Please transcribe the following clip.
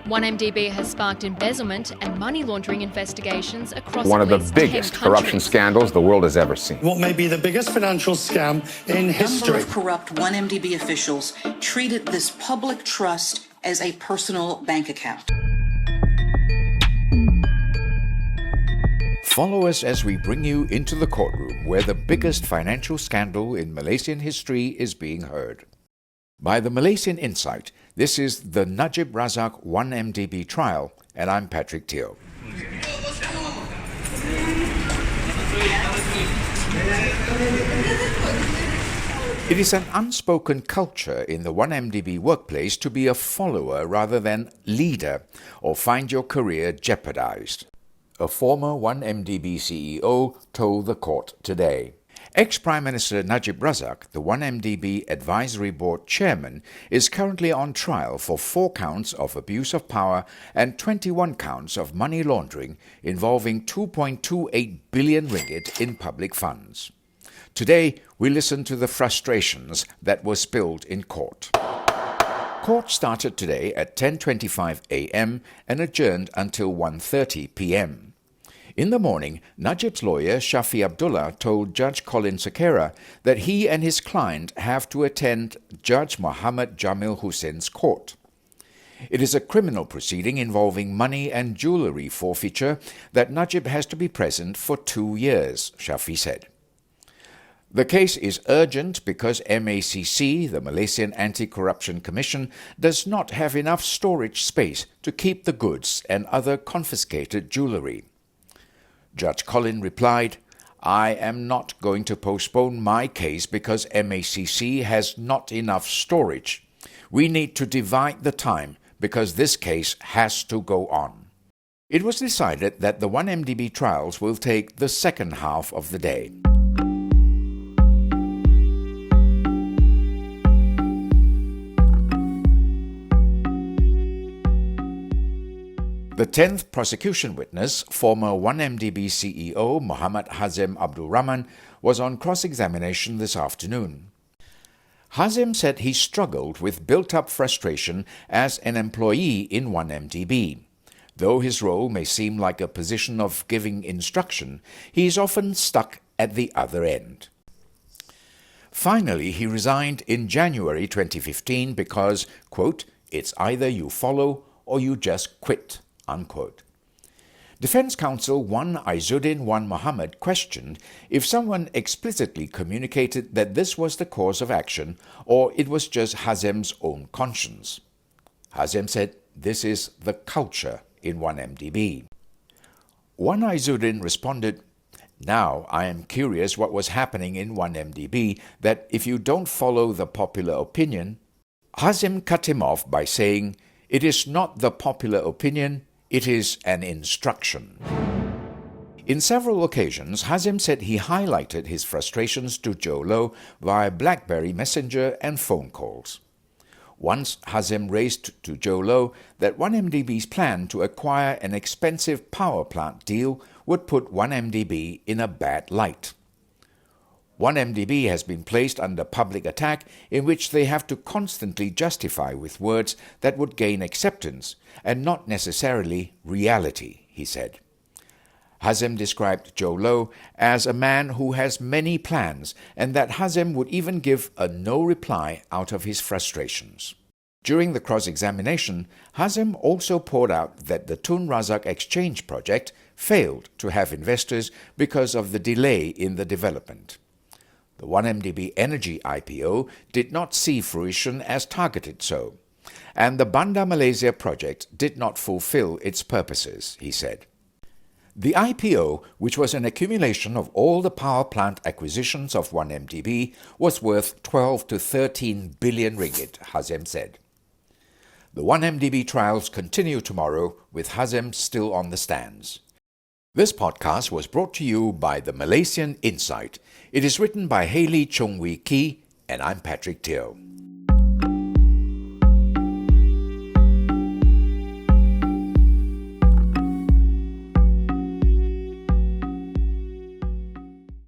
1MDB has sparked embezzlement and money laundering investigations across one of the at least biggest 10 corruption countries. scandals the world has ever seen. What may be the biggest financial scam in history. A number of corrupt 1MDB officials treated this public trust as a personal bank account. Follow us as we bring you into the courtroom where the biggest financial scandal in Malaysian history is being heard. By the Malaysian Insight, this is the Najib Razak 1MDB trial, and I'm Patrick Teo. It is an unspoken culture in the 1MDB workplace to be a follower rather than leader or find your career jeopardized. A former 1MDB CEO told the court today. Ex-Prime Minister Najib Razak, the 1MDB Advisory Board Chairman, is currently on trial for 4 counts of abuse of power and 21 counts of money laundering involving 2.28 billion ringgit in public funds. Today, we listen to the frustrations that were spilled in court. Court started today at 10:25 a.m. and adjourned until 1:30 p.m. In the morning, Najib's lawyer Shafi Abdullah told Judge Colin Sekera that he and his client have to attend Judge Muhammad Jamil Hussein's court. It is a criminal proceeding involving money and jewellery forfeiture that Najib has to be present for 2 years, Shafi said. The case is urgent because MACC, the Malaysian Anti-Corruption Commission, does not have enough storage space to keep the goods and other confiscated jewellery. Judge Colin replied, "I am not going to postpone my case because MACC has not enough storage. We need to divide the time because this case has to go on." It was decided that the 1MDB trials will take the second half of the day. The 10th prosecution witness, former 1MDB CEO Muhammad Hazim Abdul Rahman, was on cross-examination this afternoon. Hazim said he struggled with built-up frustration as an employee in 1MDB. Though his role may seem like a position of giving instruction, he is often stuck at the other end. Finally, he resigned in January 2015 because, quote, "It's either you follow or you just quit." Unquote. Defense counsel Wan Aizuddin Wan Muhammad questioned if someone explicitly communicated that this was the course of action or it was just Hazim's own conscience. Hazim said this is the culture in 1MDB. Wan Aizuddin responded, "Now I am curious what was happening in 1MDB that if you don't follow the popular opinion..." Hazim cut him off by saying, "It is not the popular opinion, it is an instruction." In several occasions, Hazim said he highlighted his frustrations to Joe Low via BlackBerry Messenger and phone calls. Once, Hazim raised to Joe Low that 1MDB's plan to acquire an expensive power plant deal would put 1MDB in a bad light. 1MDB has been placed under public attack in which they have to constantly justify with words that would gain acceptance and not necessarily reality, he said. Hazim described Joe Low as a man who has many plans and that Hazim would even give a no reply out of his frustrations. During the cross-examination, Hazim also poured out that the Tun Razak Exchange project failed to have investors because of the delay in the development. The 1MDB Energy IPO did not see fruition as targeted so, and the Bandar Malaysia project did not fulfill its purposes, he said. The IPO, which was an accumulation of all the power plant acquisitions of 1MDB, was worth 12 to 13 billion ringgit, Hazim said. The 1MDB trials continue tomorrow with Hazim still on the stands. This podcast was brought to you by the Malaysian Insight. It is written by Hayley Chung Wee Kee, and I'm Patrick Teo.